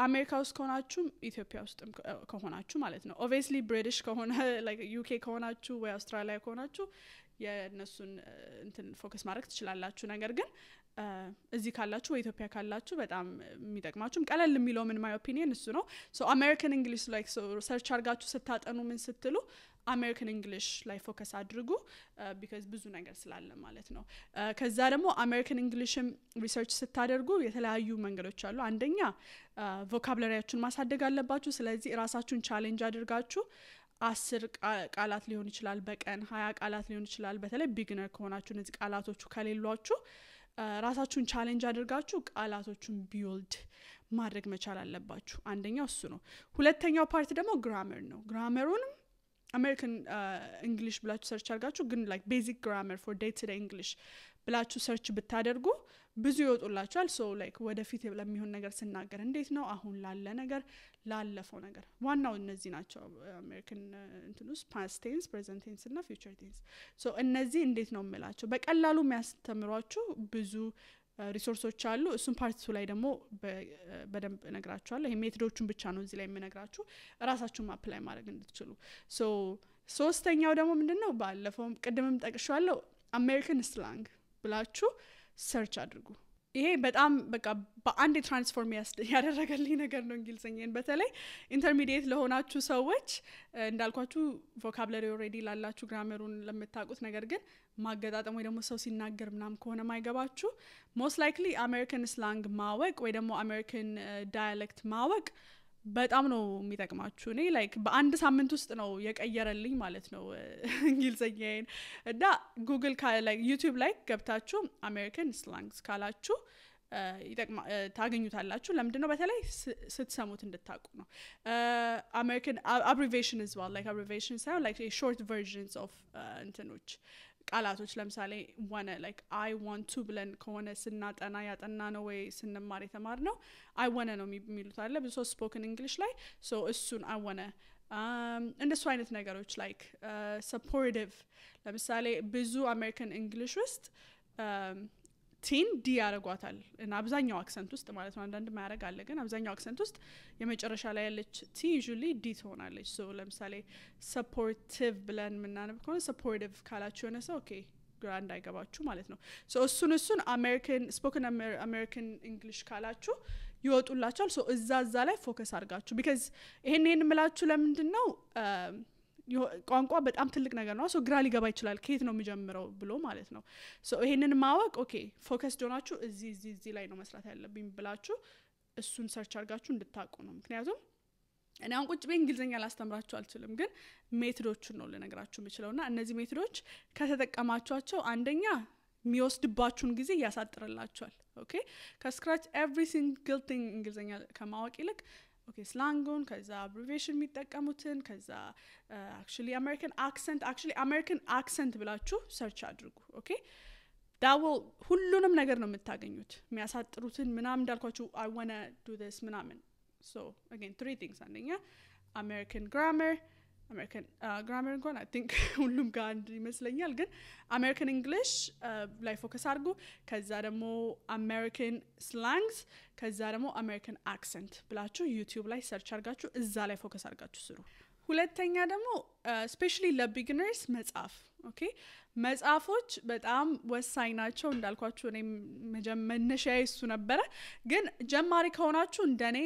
S1: አሜሪካ ውስጥ ከሆናችሁ ኢትዮጵያ ውስጥም ከሆናችሁ ማለት ነው obviously british ከሆነ like UK ከሆናችሁ ወይ አውስትራሊያ ከሆናችሁ የነሱን እንትን ፎከስ ማድረግ ትችላላችሁ ነገር ግን እዚህ ካላችሁ ወይ ኢትዮጵያ ካላችሁ በጣም የሚጠቅማችሁም ቀለል የሚለው ምን my opinion እሱ ነው so American English like so ሰርች አድርጋችሁ ስታጠኑ ምን ስትሉ American English ላይ ፎከስ አድርጉ because ብዙ ነገር ስላለ ማለት ነው ከዛ ደግሞ American Englishም ሪሰርች ስታደርጉ የተለያዩ መንገዶች አሉ አንደኛ ቮካብላሪያችሁን ማሳደግ አለባችሁ ስለዚህ ራሳችሁን ቻሌንጅ አድርጋችሁ 10 ቃላት ሊሆን ይችላል በቀን 20 ቃላት ሊሆን ይችላል በተለይ ቢግነር ከሆናችሁ እነዚህ ቃላቶቹ ከሌሏችሁ ራሳችሁን ቻሌንጅ አድርጋችሁ ቃላቶቹን ቢልድ ማድረግ መቻል አለባችሁ አንደኛው እሱ ነው ሁለተኛው ፓርት ደግሞ ግራመር ነው ግራመሩንም American English ብላችሁ ሰርች አድርጋችሁ ግን like basic grammar for day to day English ብላችሁ ሰርች ብታደርጉ ብዙ ይወጡላችኋል so like ወደፊት ለሚሆን ነገር ስናገር እንዴት ነው አሁን ላለ ነገር ላለፈው ነገር ዋናው እነዚህ ናቸው American እንትኑስ past tense present tense እና future tense so እነዚህ እንዴት ነው የምላችሁ በቀላሉ የሚያስተምሯችሁ ብዙ ሪሶርሶች አሉ እሱን ፓርት ላይ ደግሞ በደንብ እነግራችኋለሁ ይሄ ሜቶዶቹን ብቻ ነው እዚህ ላይ የምነግራችሁ ራሳችሁን አፕላይ ማድረግ እንድትችሉ ሶ ሶስተኛው ደግሞ ምንድነው ባለፈው ቅድምም ጠቅሻለሁ American slang ብላችሁ ሰርች አድርጉ ይሄ በጣም በቃ በአንድ ትራንስፎርም ያደረገልኝ ነገር ነው እንግሊዘኛን በተለይ ኢንተርሚዲየት ለሆናችሁ ሰዎች እንዳልኳችሁ ቮካብላሪ ኦሬዲ ላላችሁ ግራመሩን ለምታውቁት ነገር ግን ማገጣጠም ወይ ደግሞ ሰው ሲናገር ምናም ከሆነ ማይገባችሁ most likely American slang ማወቅ ወይ ደግሞ American dialect ማወቅ በጣም ነው የሚጠቅማችሁ እኔ ላይክ በአንድ ሳምንት ውስጥ ነው የቀየረልኝ ማለት ነው እንግሊዘኛዬን እና ጉግል ላይ ዩቲዩብ ላይ ገብታችሁ American slangs ካላችሁ ታገኙታላችሁ ለምንድነው በተለይ ስትሰሙት እንድታቁ ነው American abbreviation as well like abbreviation sound like a short versions of እንትኖች ቃላቶች ለምሳሌ wanna like I want to ብለን ከሆነ ስናጠና ያጠና ነው ወይ ስንማር የተማር ነው I wanna ነው የሚሉት አለ ብዙ spoken English ላይ so እሱን I wanna እንደሱ አይነት ነገሮች like supportive ለምሳሌ ብዙ American English ውስጥ ቲን ዲ ያረጓታል እና አብዛኛው አክሰንት ውስጥ ማለት ነው አንዳንድ ማያረግ አለ ግን አብዛኛው አክሰንት ውስጥ የመጨረሻ ላይ ያለች ቲ usually ዲ ትሆናለች so ለምሳሌ supportive ብለን ምናነብ ከሆነ supportive ካላችሁ የሆነ ሰው ኦኬ ግራ እንዳይገባችሁ ማለት ነው so እሱን American spoken American English ካላችሁ ይወጡላችኋል so እዛ ላይ ፎከስ አድርጋችሁ because ይሄን የምላችሁ ለምንድነው ቋንቋ በጣም ትልቅ ነገር ነው so ግራ ሊገባ ይችላል ከየት ነው የሚጀምረው ብሎ ማለት ነው so ይሄንን ማወቅ ኦኬ ፎከስ ዶናችሁ እዚህ ላይ ነው መስራት ያለብኝ ብላችሁ እሱን ሰርች አድርጋችሁ እንድታቁ ነው ምክንያቱም እኔ አሁን ቁጭ በእንግሊዘኛ ላስተምራችሁ አልችልም ግን ሜቶዶቹን ነው ልነግራችሁ የምችለውና እነዚህ ሜቶዶች ከተጠቀማችኋቸው አንደኛ የሚወስድባችሁን ጊዜ ያሳጥርላችኋል ኦኬ ከስክራች every single thing እንግሊዘኛ ከማወቅ ይልቅ okay slangun kaza abbreviation የሚጠቀሙትን kaza actually American accent ብላችሁ search አድርጉ okay that will ሁሉንም ነገር ነው የምታገኙት የሚያሳጥሩትን ምናምን እንዳልኳችሁ I wanna do this ምናምን so again three things አንደኛ American grammar እንኳን I think ሁሉም ጋር ይመስለኛል ግን American English ላይ ፎከስ አድርጉ ከዛ ደግሞ American slangs ከዛ ደግሞ American accent ብላችሁ YouTube ላይ ሰርች አድርጋችሁ እዛ ላይ ፎከስ አድርጋችሁ ስሩ ሁለተኛ ደግሞ especially ለቢግነርስ መጻፍ ኦኬ መጻፎች በጣም ወሳኝ ናቸው እንዳልኳችሁ እኔ መነሻዬ እሱ ነበር ግን ጀማሪ ከሆናችሁ እንደኔ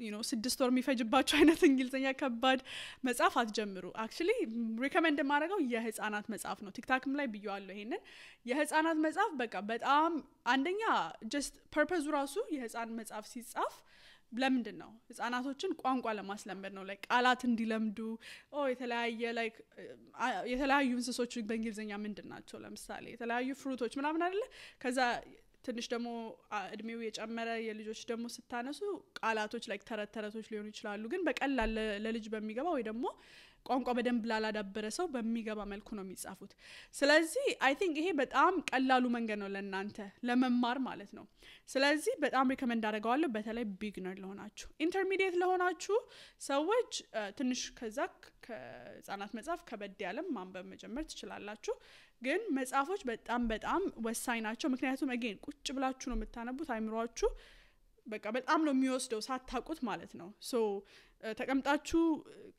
S1: you know 6 ወር የሚፈጅባችሁ አይነት እንግሊዘኛ ከባድ መጻፍ አትጀምሩ actually recommend ማድረገው የህፃናት መጻፍ ነው ቲክታክም ላይ ብየዋለሁ ይሄንን የህፃናት መጻፍ በቃ በጣም አንደኛ just purpose ራሱ የህፃን መጻፍ ሲጻፍ ለምንድነው ህፃናቶችን ቋንቋ ለማስለመድ ነው like ቃላት እንዲለምዱ የተለያዩ እንስሶች በእንግሊዘኛ ምንድናቸው ለምሳሌ የተለያዩ ፍሩቶች ምናምን አይደለ ከዛ ትንሽ ደግሞ እድሜው የጨመረ የልጆች ደግሞ ስታነሱ ቃላቶች like ተረቶች ሊሆኑ ይችላሉ ግን በቀላል ለልጅ በሚገባ ወይ ደግሞ ቋንቋ በደንብ ላላዳበረ ሰው በሚገባ መልኩ ነው የሚጻፉት ስለዚህ I think ይሄ በጣም ቀላሉ መንገድ ነው ለእናንተ ለመማር ማለት ነው ስለዚህ በጣም ሪከመንድ አደርጋለሁ በተለይ ቢግነር ለሆናችሁ ኢንተርሚዲየት ለሆናችሁ ሰዎች ትንሽ ከዛ ከህፃናት መጻፍ ከበድ ያለም ማንበብ መጀመር ትችላላችሁ ግን መጻፎች በጣም ወሳኝ ናቸው ምክንያቱም again ቁጭ ብላችሁ ነው የምታነቡት አይምሮአችሁ በቃ በጣም ነው የሚወስደው ሳታቁት ማለት ነው ሶ ተቀምጣችሁ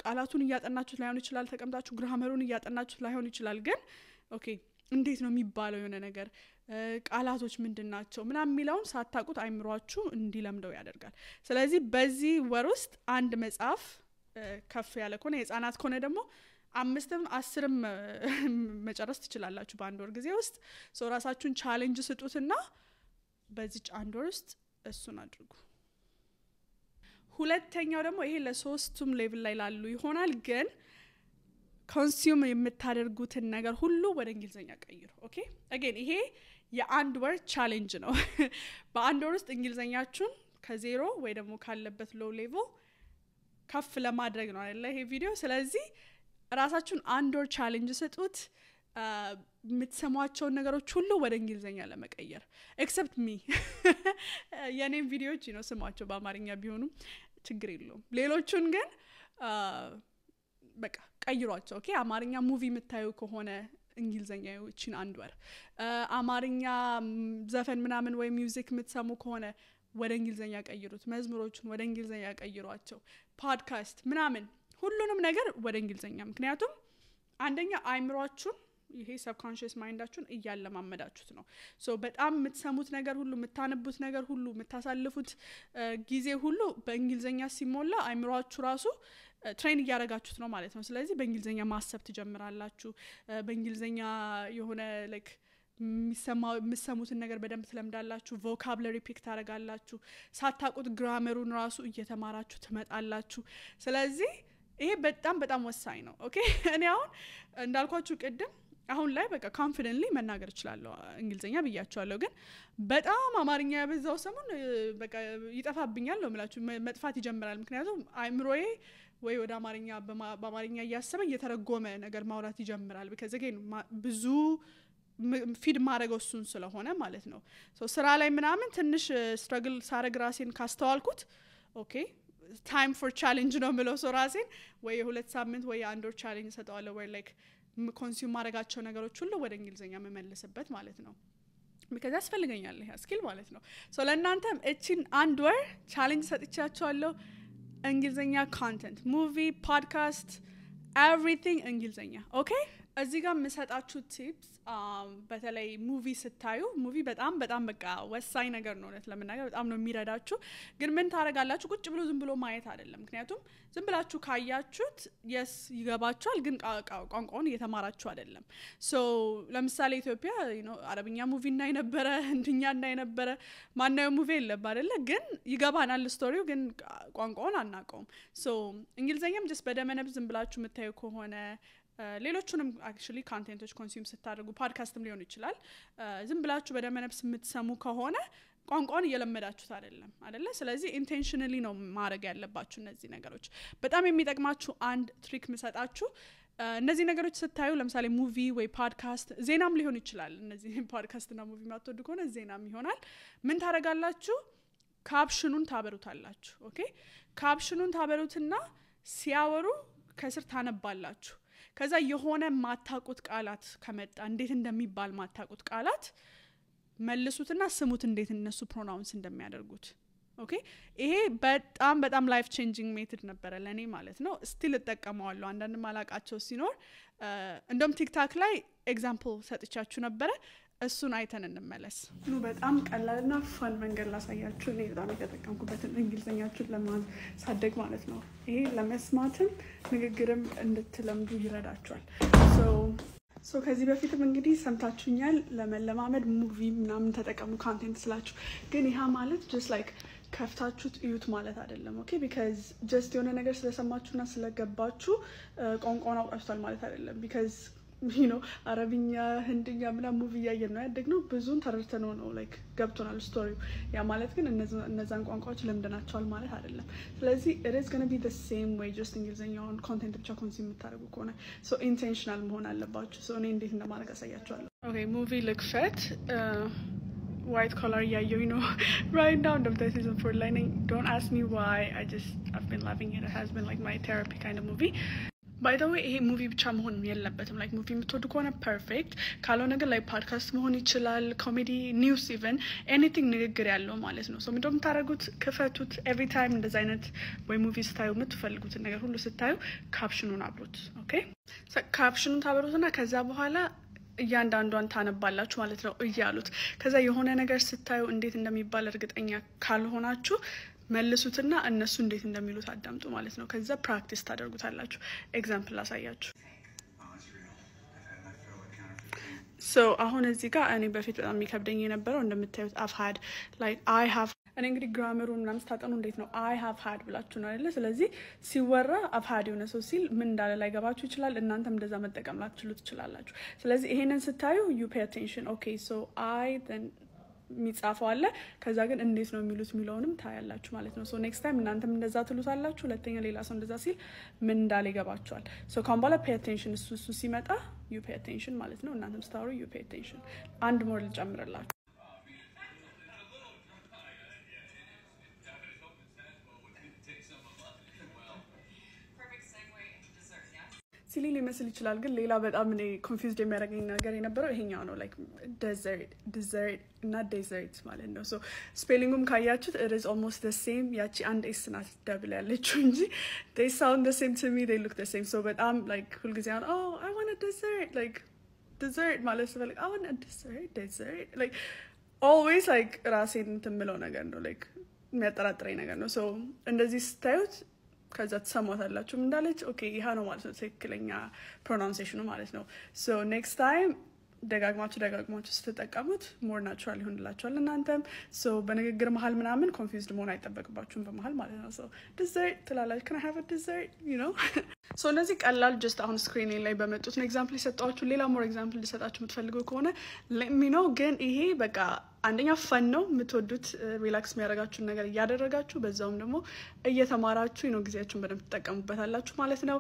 S1: ቃላቱን ያጠናችሁት ላይሆን ይችላል ተቀምጣችሁ ግራመሩን ያጠናችሁት ላይሆን ይችላል ግን ኦኬ እንዴት ነው የሚባለው የሆነ ነገር ቃላቶች ምንድናቸው ምናምን የሚለውን ሳታቁት አይምሯችሁ እንዲለምደው ያደርጋል ስለዚህ በዚህ ወር ውስጥ አንድ መጽሐፍ ከፍ ያለ ከሆነ የጻናት ከሆነ ደግሞ 5ም 10ም መጨረስ ትችላላችሁ በአንድ ወር ጊዜ ውስጥ ሶ ራሳችሁን ቻሌንጅ ስጡትና በዚህ አንድ ወር ውስጥ እሱን አድርጉ ሁለተኛው ደግሞ ይሄ ለሶስቱም ሌቭል ላይ ላሉ ይሆናል ግን ኮንሱም የምታደርጉትን ነገር ሁሉ ወደ እንግሊዘኛ ቀይሩ ኦኬ አገን ይሄ የአንድ ወር ቻሌንጅ ነው በአንድ ወር ውስጥ እንግሊዘኛችሁን ከዜሮ ወይ ደግሞ ካለበት ሎው ሌቭል ከፍ ለማድረግ ነው አይደል ይሄ ቪዲዮ ስለዚህ ራሳችሁን አንድ ወር ቻሌንጅ ስጡት የምትሰሟቸው ነገሮች ሁሉ ወደ እንግሊዘኛ ለመቀየር ኤክሰፕት ሚ የኔም ቪዲዮዎች ነው ስሟቸው በአማርኛ ቢሆኑ ችግር የለውም ሌሎቹን ግን በቃ ቀይሯቸው ኦኬ አማርኛ ሙቪ የምታዩ ከሆነ እንግሊዘኛዎችን አንድ ወር አማርኛ ዘፈን ምናምን ወይ ሚውዚክ የምትሰሙ ከሆነ ወደ እንግሊዘኛ ቀይሩት መዝሙሮችን ወደ እንግሊዘኛ ቀይሯቸው ፖድካስት ምናምን ሁሉንም ነገር ወደ እንግሊዘኛ ምክንያቱም አንደኛ አይምሯችሁን ይሄ ሰብኮንሺየስ ማይንዳችሁን እያለማመዳችሁት ነው ሶ በጣም የምትሰሙት ነገር ሁሉ የምታነቡት ነገር ሁሉ የምታሳልፉት ጊዜ ሁሉ በእንግሊዘኛ ሲሞላ አይምሯችሁ ራሱ ትሬን እያደረጋችሁት ነው ማለት ነው ስለዚህ በእንግሊዘኛ ማሰብ ትጀምራላችሁ በእንግሊዘኛ የሆነ ላይክ የሚሰሙትን ነገር በደንብ ትለምዳላችሁ ቮካብለሪ ፒክ ታደርጋላችሁ ሳታቁት ግራመሩን ራሱ እየተማራችሁ ትመጣላችሁ ስለዚህ ይሄ በጣም በጣም ወሳኝ ነው ኦኬ እኔ አሁን እንዳልኳችሁ ቅድም አሁን ላይ በቃ ኮንፊደንትሊ መናገር እችላለሁ እንግሊዘኛ ብያቸዋለሁ ግን በጣም አማርኛ ያበዛው ሰሞን በቃ ይጠፋብኛል ነው ማለት መጥፋት ይጀምራል ምክንያቱም አይምሮዬ ወይ ወደ አማርኛ በአማርኛ ያሰበ እየተረጎመ ነገር ማውራት ይጀምራል because again ብዙ ፊድ ማድረገው እሱን ስለሆነ ማለት ነው ሶ ስራ ላይ ምናምን ትንሽ ስትራግል ሳረግ ራሴን ካስተዋልኩት ኦኬ ታይም ፎር ቻሌንጅ ነው ብለው ሶ ራሴን ወይ የሁለት ሳምንት ወይ አንድ ወር ቻሌንጅ ሰጠዋለሁ ወይ ላይክ ኮንሱም ማድረጋቸው ነገሮች ሁሉ ወደ እንግሊዘኛ መመለስበት ማለት ነው because ያስፈልገኛል ይሄ ስኪል ማለት ነው ሶ ለእናንተም እቺን አንድ ወር ቻሌንጅ ሰጥቻችኋለሁ እንግሊዘኛ ኮንቴንት ሙቪ ፖድካስት everything እንግሊዘኛ ኦኬ እዚህ ጋር መሰጣችሁ ቲፕስ በተለይ ሙቪ ስታዩ ሙቪ በጣም በጣም በቃ ወሳኝ ነገር ነው ለምናገር በጣም ነው የሚረዳችሁ ግን ምን ታረጋላችሁ ቁጭ ብሎ ዝም ብሎ ማየት አይደለም ምክንያቱም ዝም ብላችሁ ካያችሁት yes ይገባችኋል ግን ቋንቋውን እየተማራችሁ አይደለም ሶ ለምሳሌ ኢትዮጵያ አረብኛ ሙቪ እና የነበረ ህንድኛ እና የነበረ ማናየው ሙቪ የለም አይደለ ግን ይገባናል ስቶሪው ግን ቋንቋውን አናውቀውም ሶ እንግሊዘኛም just በደመነብ ዝም ብላችሁ የምታዩ ከሆነ ሌሎቹንም actually ኮንቴንቶች ኮንሱም ስታደርጉ ፖድካስትም ሊሆን ይችላል ዝም ብላችሁ በደመነብስ የምትሰሙ ከሆነ ቋንቋውን እየለመዳችሁት አይደለ ስለዚህ ኢንቴንሽናሊ ነው ማድረግ ያለባችሁ እነዚህ ነገሮች በጣም የሚጠቅማችሁ አንድ ትሪክ መሰጣችሁ እነዚህ ነገሮች ስታዩ ለምሳሌ ሙቪ ወይ ፖድካስት ዜናም ሊሆን ይችላል እነዚህ ፖድካስትና ሙቪ ማትወዱ ከሆነ ዜናም ይሆናል ምን ታረጋላችሁ ካፕሽኑን ታበሩታላችሁ ኦኬ ካፕሽኑን ታበሩትና ሲያወሩ ከስር ታነባላችሁ ከዛ የሆነ ማታቁት ቃላት ከመጣ እንዴት እንደሚባል ማታቁት ቃላት መልሱትና ስሙት እንዴት እነሱ ፕሮናውንስ እንደሚያደርጉት ኦኬ ይሄ በጣም በጣም ላይፍ ቼንጂንግ ሜተድ ነበር ለኔ ማለት ነው ስቲል እጠቀመዋለሁ አንዳንድ ማላቃቸው ሲኖር እንደም ቲክታክ ላይ ኤግዛምፕል ሰጥቻችሁ ነበር እሱን አይተን እንመለስ በጣም ቀላልና ፋን መንገድ ላሳያችሁ እኔ በጣም የተጠቀምኩበት እንግሊዘኛችሁን ለማሳደግ ማለት ነው ይሄ ለመስማትም ንግግርም እንድትለምዱ ይረዳችኋል ሶ ከዚህ በፊትም እንግዲህ ሰምታችሁኛል ለመለማመድ ሙቪ ምናምን ተጠቀሙ ኮንቴንት ስላችሁ ግን ይሄ ማለት just like ከፍታችሁት እዩት ማለት አይደለም ኦኬ because just የሆነ ነገር ስለሰማችሁና ስለገባችሁ ቋንቋውን አውቃችኋል ማለት አይደለም because አረብኛ ህንድኛ ምናምን ሙቪ ያየን ነው ያደግነው ብዙን ተረድተነው ነው ላይክ ገብቶናል ስቶሪው ያ ማለት ግን እነዛን ቋንቋዎች ለምደናቸዋል ማለት አይደለም ስለዚህ it is going to be the same way just እንግሊዘኛውን ኮንቴንት ብቻ ኮንሱም የምታደርጉ ከሆነ so intentional መሆን አለባችሁ so እኔ እንዴት እንደማድረግ አሳያችኋለሁ okay movie ልክፈት white collar right now this is for learning don't ask me why I've been loving it has been like my therapy kind of movie ባይ ዘ ዌይ ይሄ ሙቪ ብቻ መሆን የለበትም ላይክ ሙቪ የምትወዱ ከሆነ ፐርፌክት ካልሆነ ግን ላይ ፖድካስት መሆን ይችላል ኮሜዲ ኒውስ ኢቨን ኤኒቲንግ ንግግር ያለው ማለት ነው ሶ ምንድነው የምታደርጉት ክፈቱት ኤቭሪ ታይም እንደዛ አይነት ወይ ሙቪ ስታዩ የምትፈልጉትን ነገር ሁሉ ስታዩ ካፕሽኑን አብሩት ኦኬ ካፕሽኑን ታበሩትና ከዛ በኋላ እያንዳንዷን ታነባላችሁ ማለት ነው እያሉት ከዛ የሆነ ነገር ስታዩ እንዴት እንደሚባል እርግጠኛ ካልሆናችሁ መልሱትና እነሱ እንዴት እንደሚሉት አዳምጡ ማለት ነው ከዛ ፕራክቲስ ታደርጉታላችሁ ኤግዛምፕል ላሳያችሁ ሶ አሁን እዚህ ጋር እኔ በፊት በጣም የሚከብደኝ የነበረው እንደምታዩት I've had like I have እኔ እንግዲህ ግራመሩን ምናምን ስታጠኑ እንዴት ነው I have had ብላችሁ ነው አይደለ ስለዚህ ሲወራ I've had የሆነ ሰው ሲል ምን እንዳለ ላይ ገባችሁ ይችላል እናንተም እንደዛ መጠቀም ላትችሉ ትችላላችሁ ስለዚህ ይሄንን ስታዩ you pay attention okay so I then ሚጻፈው አለ ከዛ ግን እንዴት ነው የሚሉት ሚለውንም ታያላችሁ ማለት ነው ሶ ኔክስት ታይም እናንተም እንደዛ ትሉታላችሁ ሁለተኛ ሌላ ሰው እንደዛ ሲል ምን እንዳለ ይገባችኋል ሶ ካምባላ pay attention እሱ ሲመጣ you pay attention ማለት ነው እናንተም ስታወሩ you pay attention አንድ ሞር ልጨምርላችሁ ሲሊ ሊመስል ይችላል ግን ሌላ በጣም እኔ ኮንፊውዝድ የሚያደርገኝ ነገር የነበረው ይሄኛው ነው ላይክ ዴዘርት እና ዴዘርት ማለት ነው ሶ ስፔሊንጉም ካያችሁት it is almost the same ያቺ አንድ ኤስ ናት ደብል ያለችው እንጂ they sound the same to me they look the same so በጣም like ሁልጊዜ oh I want a dessert like dessert ማለት ነው like I want a dessert like always like ራሴን እንትምለው ነገር ነው like የሚያጠራጥረኝ ነገር ነው so እንደዚህ ስታዩት ከዛ ተሰማታላችሁ እንዳለች ኦኬ ይሄ ነው ማለት ነው ትክክለኛ ፕሮናንሴሽኑ ማለት ነው ሶ ኔክስት ታይም ደጋግማችሁ ስትጠቀሙት ሞር ናቹራል ይሆንላችኋል እናንተም ሶ በንግግር መሀል ምናምን ኮንፊውዝድ መሆን አይጠበቅባችሁም በመሀል ማለት ነው ሶ dessert ትላላችሁ can I have a dessert you know ሶ እነዚህ ቀላል ጀስት አሁን ስክሪን ላይ በመጡት ነው ኤግዛምፕል ይሰጣችሁ ሌላ ሞር ኤግዛምፕል ልሰጣችሁ የምትፈልጉ ከሆነ let me know ግን ይሄ በቃ አንደኛ ፈን ነው የምትወዱት ሪላክስ የሚያደርጋችሁ ነገር እያደረጋችሁ በዛውም ደግሞ እየተማራችሁ ነው ጊዜያችሁን በደንብ ተጠቀሙበታላችሁ ማለት ነው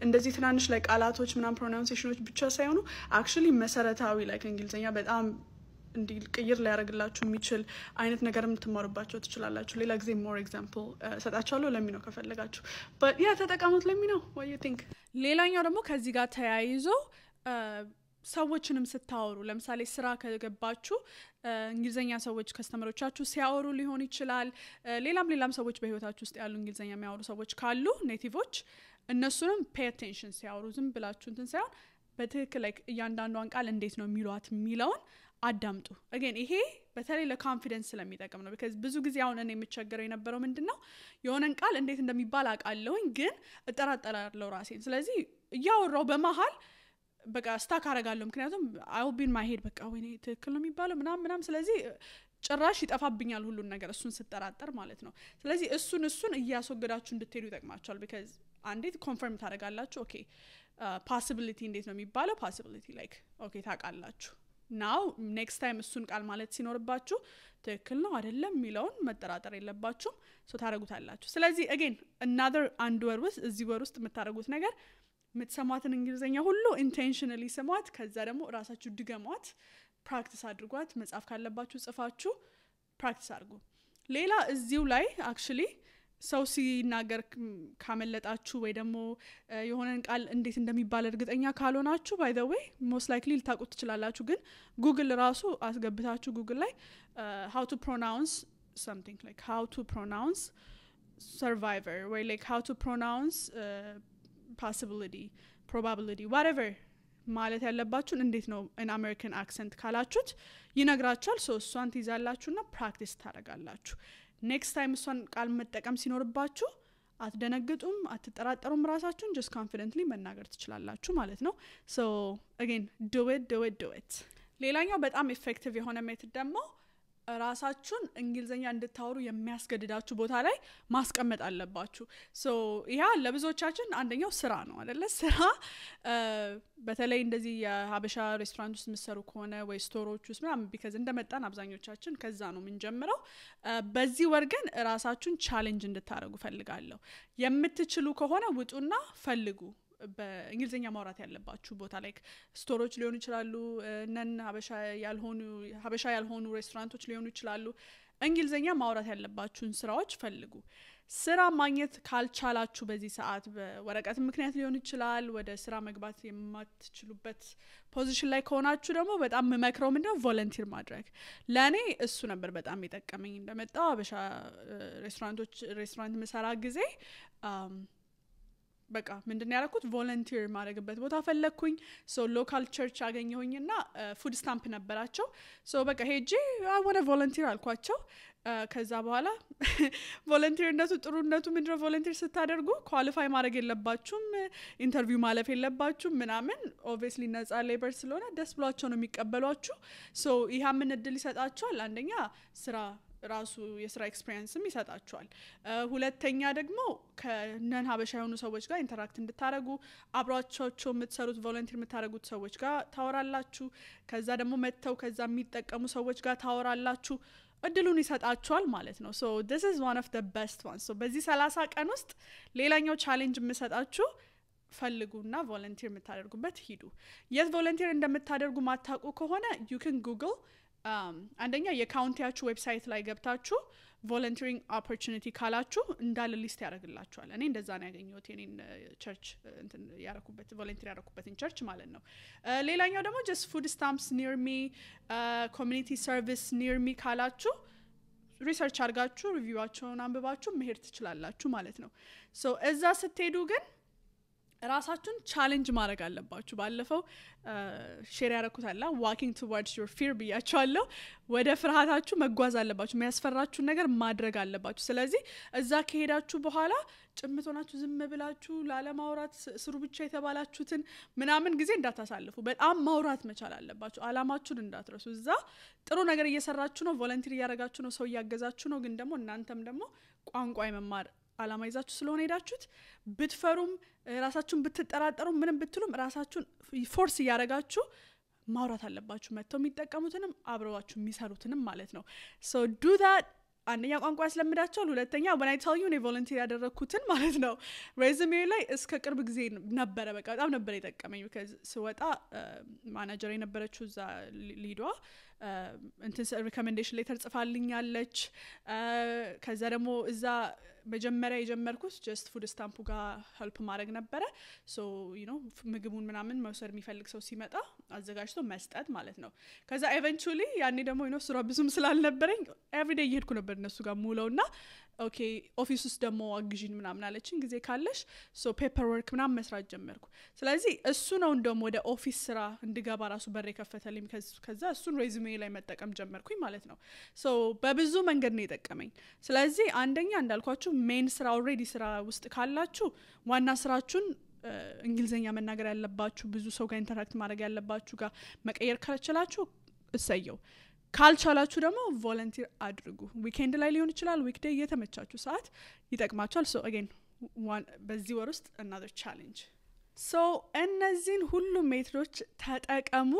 S1: እንደዚህ ትናንሽ ላይ ቃላቶች ምናምን ፕሮናንሴሽኖች ብቻ ሳይሆኑ አክቹሊ መሰረታዊ ላይ እንግሊዘኛ በጣም እንዲ ቅይር ሊያደርግላችሁ የሚችል አይነት ነገርም ትማሩባቸው ትችላላችሁ ሌላ ጊዜ ሞር ኤግዛምፕል ሰጣችኋለሁ ለሚ ነው ከፈለጋችሁ but yeah ተጠቀሙት ለሚ ነው what you think ሌላኛው ደግሞ ከዚህ ጋር ተያይዞ ሰዎችንም ስታወሩ ለምሳሌ ስራ ከገባችሁ እንግሊዘኛ ሰዎች ከስተመሮቻችሁ ሲያወሩ ሊሆን ይችላል ሌላም ሰዎች በህይወታችሁ ውስጥ ያሉ እንግሊዘኛ የሚያወሩ ሰዎች ካሉ ኔቲቮች እነሱንም pay attention ሲያወሩ ዝም ብላችሁ እንትን ሳይሆን በትክክል like እያንዳንዷን ቃል እንዴት ነው የሚሏት የሚለውን አዳምጡ again ይሄ በተለይ ለኮንፊደንስ ስለሚጠቅም ነው because ብዙ ጊዜ አሁን እኔ የምቸገረው የነበረው ምንድነው የሆነን ቃል እንዴት እንደሚባል አቃለሁኝ ግን እጠራጠራለሁ ራሴን ስለዚህ እያወራው በመሃል በቃ ስታክ አረጋለሁ ምክንያቱም I will be in my head በቃ ወይኔ ትክክል ነው የሚባለው ምናምን ስለዚህ ጭራሽ ይጠፋብኛል ሁሉን ነገር እሱን ስጠራጠር ማለት ነው ስለዚህ እሱን እያስወገዳችሁ እንድትሄዱ ይጠቅማችኋል because አንዴት ኮንፈርም ታረጋላችሁ ኦኬ possibility እንዴት ነው የሚባለው possibility like ኦኬ ታቃላችሁ now next time እሱን ቃል ማለት ሲኖርባችሁ ትክክል ነው አይደለም የሚለውን መጠራጠር የለባችሁም so ታረጉታላችሁ ስለዚህ again another አንድ ወር ውስጥ እዚህ ወር ውስጥ የምታረጉት ነገር ምትሰማትን እንግሊዘኛ ሁሉ ኢንቴንሽናሊ ሰማት ከዛ ደግሞ ራሳችሁ ድገሟት ፕራክቲስ አድርጓት መጻፍ ካለባችሁ ጽፋችሁ ፕራክቲስ አድርጉ ሌላ እዚው ላይ actually ሰው ሲናገር ካመለጣችሁ ወይ ደግሞ የሆነን ቃል እንዴት እንደሚባል እርግጠኛ ካልሆናችሁ by the way most likely ልታውቁት ትችላላችሁ ግን ጉግል ራሱ አስገብታችሁ ጉግል ላይ how to pronounce something like how to pronounce survivor ወይ like how to pronounce possibility probability whatever ማለት ያለባችሁን እንዴት ነው an American accent ካላችሁት ይነግራችኋል so እሷን ትይዛላችሁና ፕራክቲስ ታረጋላችሁ next time እሷን ቃል መጠቀም ሲኖርባችሁ አትደነግጡም አትጠራጠሩም ራሳችሁን just confidently መናገር ትችላላችሁ ማለት ነው so again do it ሌላኛው በጣም effective የሆነ ሜተድ ደግሞ ራሳችሁን እንግሊዘኛ እንድታወሩ የሚያስገድዳችሁ ቦታ ላይ ማስቀመጥ አለባችሁ so ያ ለብዙዎቻችን አንደኛው ስራ ነው አይደለ ስራ በተለይ እንደዚህ የሀበሻ ሬስቶራንት ውስጥ ምሰሩ ከሆነ ወይ ስቶሮች ውስጥ ምናምን because እንደመጣን አብዛኞቻችን ከዛ ነው የምንጀምረው በዚህ ወር ግን ራሳችሁን ቻሌንጅ እንድታረጉ ፈልጋለሁ የምትችሉ ከሆነ ውጡና ፈልጉ በእንግሊዘኛ ማውራት ያለባችሁ ቦታ ላይ ስቶሮች ሊሆኑ ይችላሉ ነን ሀበሻ ያልሆኑ ሬስቶራንቶች ሊሆኑ ይችላሉ እንግሊዘኛ ማውራት ያለባችሁን ስራዎች ፈልጉ ስራ ማግኘት ካልቻላችሁ በዚህ ሰዓት በወረቀት ምክንያት ሊሆን ይችላል ወደ ስራ መግባት የማትችሉበት ፖዚሽን ላይ ከሆናችሁ ደግሞ በጣም መመክረው ምንድነው ቮለንቲር ማድረግ ለኔ እሱ ነበር በጣም የጠቀመኝ እንደመጣው አበሻ ሬስቶራንት መሰራ ጊዜ በቃ ምንድነው ያደረኩት ቮለንቲር ማድረግበት ቦታ ፈለኩኝ ሶ ሎካል ቸርች አገኘሁኝና ፉድ ስታምፕ ነበራቸው ሶ በቃ ሄጄ አይ ዋና ቮለንቲር አልኳቸው ከዛ በኋላ ቮለንቲርነቱ ጥሩነቱ ምንድነው ቮለንቲር ስታደርጉ ኳሊፋይ ማድረግ የለባችሁም ኢንተርቪው ማለፍ የለባችሁም ምናምን ኦብቪየስሊ ነፃ ሌበር ስለሆነ ደስ ብሏቸው ነው የሚቀበሏችሁ ሶ ይሄ ምን እድል ይሰጣችኋል አንደኛ ስራ ራሱ የስራ ኤክስፒሪየንስም ይሰጣችኋል ሁለተኛ ደግሞ ከነን ሀበሻ የሆኑ ሰዎች ጋር ኢንተራክት እንድታረጉ አብራቻቸው የምትሰሩት ቮለንቲር የምታረጉት ሰዎች ጋር ታወራላችሁ ከዛ ደግሞ መተው ከዛ የሚጠቀሙ ሰዎች ጋር ታወራላችሁ እድሉን ይሰጣችኋል ማለት ነው so this is one of the best ones so በዚህ 30 ቀን ውስጥ ሌላኛው ቻሌንጅ የምሰጣችሁ ፈልጉና ቮለንቲር የምታደርጉበት ሂዱ የት ቮለንቲር እንደምታደርጉ ማታውቁ ከሆነ you can google አንደኛ የካውንቲያችሁ ዌብሳይት ላይ ገብታችሁ ቮለንቲሪንግ ኦፖርቹኒቲ ካላችሁ እንዳለ ሊስት ያደርግላችኋል እኔ እንደዛ ነው ያገኘሁት የኔን ቸርች እንትን ያረኩበት ቮለንቲር ያረኩበትን ቸርች ማለት ነው ሌላኛው ደግሞ just food stamps near me community service near me ካላችሁ ሪሰርች አድርጋችሁ ሪቪዋቸውን አንብባችሁ መሄድ ትችላላችሁ ማለት ነው so እዛ ስትሄዱ ግን ራሳችሁን ቻሌንጅ ማድረግ አለባችሁ ባለፈው ሼር ያረኩታላ walking towards your fear ብያችኋለሁ ወደ ፍርሃታችሁ መጓዝ አለባችሁ የሚያስፈራችሁ ነገር ማድረግ አለባችሁ ስለዚህ እዛ ከሄዳችሁ በኋላ ጭምቶናችሁ ዝም ብላችሁ ላለማውራት ስሩ ብቻ የተባላችሁትን ምናምን ጊዜ እንዳታሳልፉ በጣም ማውራት መቻል አለባችሁ አላማችሁን እንዳትረሱ እዛ ጥሩ ነገር እየሰራችሁ ነው ቮለንቲር ያረጋችሁ ነው ሰው ያገዛችሁ ነው ግን ደግሞ እናንተም ደግሞ ቋንቋ የመማር አላማ ይዛችሁ ስለሆነ ሄዳችሁት ብትፈሩም ራሳችሁን ብትጠራጠሩ ምንም ብትሉም ራሳችሁን ፎርስ ያረጋችሁ ማውራት አለባችሁ መተው የሚጠቀሙትንም አብረዋችሁ የሚሰሩትንም ማለት ነው so do that አንደኛ ቋንቋ ያስለምዳችኋል ሁለተኛ when I tell you እኔ ቮለንቲር ያደረኩትን ማለት ነው ሬዚሜ ላይ እስከ ቅርብ ጊዜ ነበረ በቃ በጣም ነበር የጠቀመኝ because ስወጣ ማናጀር የነበረችው እዛ ሊዷ እንትን ሪኮሜንዴሽን ሌተር ጽፋልኛለች ከዛ ደግሞ እዛ መጀመሪያ የጀመርኩት just food stamp ጋር help ማድረግ ነበረ so you know ምግቡን ምናምን መውሰድ የሚፈልግ ሰው ሲመጣ አዘጋጅቶ መስጠት ማለት ነው ከዛ eventually ያኔ ደግሞ you know ስራ ብዙም ስላልነበረኝ every day እየሄድኩ ነበር እነሱ ጋር ሙሉውና ኦኬ ኦፊስ ውስጥ ደግሞ አግዢን ምናምን አለችኝ ጊዜ ካለሽ so paperwork ምናምን መስራት ጀመርኩ ስለዚህ እሱ ነው እንደውም ወደ ኦፊስ ስራ እንድገባ ራሱ በር የከፈተልኝ ከዛ እሱን ሬዚሜ ላይ መጠቀም ጀመርኩኝ ማለት ነው so በብዙ መንገድ ነው የጠቀመኝ ስለዚህ አንደኛ እንዳልኳችሁ ሜን ስራ ኦሬዲ ስራ ውስጥ ካላችሁ ዋና ስራችሁን እንግሊዘኛ መናገር ያለባችሁ ብዙ ሰው ጋር ኢንተራክት ማድረግ ያለባችሁ ጋር መቀየር ካልቻላችሁ እሰየው ካልቻላችሁ ደግሞ ቮለንቲር አድርጉ ዊኬንድ ላይ ሊሆን ይችላል ዊክዴይ የተመቻችሁ ሰዓት ይጠቅማችኋል so again በዚህ ወር ውስጥ another challenge so እነዚህን ሁሉ ሜትዶች ተጠቀሙ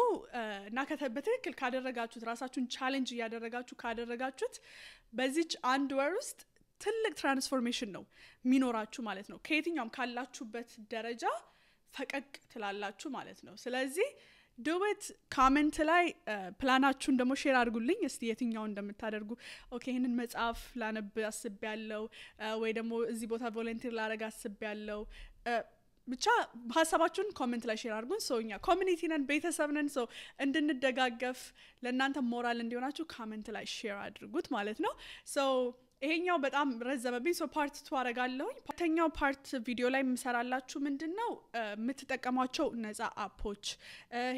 S1: እና በትክክል ካደረጋችሁት ራሳችሁን ቻሌንጅ ያደረጋችሁ ካደረጋችሁት በዚች አንድ ወር ውስጥ ትልቅ ትራንስፎርሜሽን ነው ሚኖራችሁ ማለት ነው ከየትኛውም ካላችሁበት ደረጃ ፈቀቅ ትላላችሁ ማለት ነው ስለዚህ do it comment ላይ ፕላናችሁን ደግሞ ሼር አድርጉልኝ እስቲ የትኛው እንደምታደርጉ ኦኬ ይሄንን መጽሐፍ ላነብ አስቤያለሁ ወይ ደግሞ እዚህ ቦታ ቮለንቲር ላረጋ አስቤያለሁ ብቻ ሐሳባችሁን ኮሜንት ላይ ሼር አድርጉን ሶኛ ኮሚኒቲ ነን ቤተሰብ ነን ሶ እንድንደጋገፍ ለእናንተ ሞራል እንዲሆናችሁ ኮሜንት ላይ ሼር አድርጉት ማለት ነው ሶ ይሄኛው በጣም ረዘመብኝ ሶ ፓርት 2 አረጋለሁኝ ሁለተኛው ፓርት ቪዲዮ ላይ ምሰራላችሁ ምንድነው የምትጠቀሟቸው ነፃ አፖች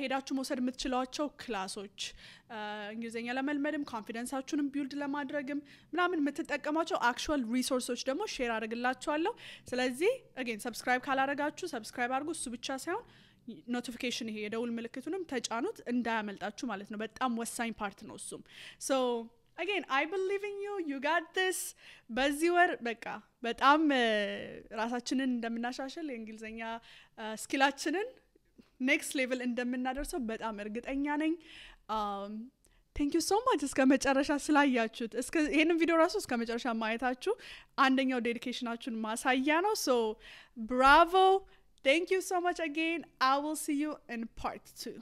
S1: ሄዳችሁ መውሰድ የምትችሏቸው ክላሶች እንግሊዘኛ ለመልመድም ኮንፊደንሳችሁንም ቢልድ ለማድረግም ምናምን የምትጠቀሟቸው አክቹዋል ሪሶርሶች ደግሞ ሼር አድርግላችኋለሁ ስለዚህ again ሰብስክራይብ ካላረጋችሁ ሰብስክራይብ አድርጉ እሱ ብቻ ሳይሆን ኖቲፊኬሽን ይሄ የደውል ምልክቱንም ተጫኑት እንዳያመልጣችሁ ማለት ነው በጣም ወሳኝ ፓርት ነው እሱም so again I believe in you got this በዚህ ወር በቃ በጣም ራሳችንን እንደምናሻሽል የእንግሊዘኛ ስኪላችንን ኔክስት ሌቭል እንደምናደርሰው በጣም እርግጠኛ ነኝ thank you so much እስከ መጨረሻ ስላያችሁት ይሄንን ቪዲዮ ራሱ እስከ መጨረሻ ማየታችሁ አንደኛው ዴዲኬሽናችሁን ማሳያ ነው so bravo thank you so much again I will see you in part 2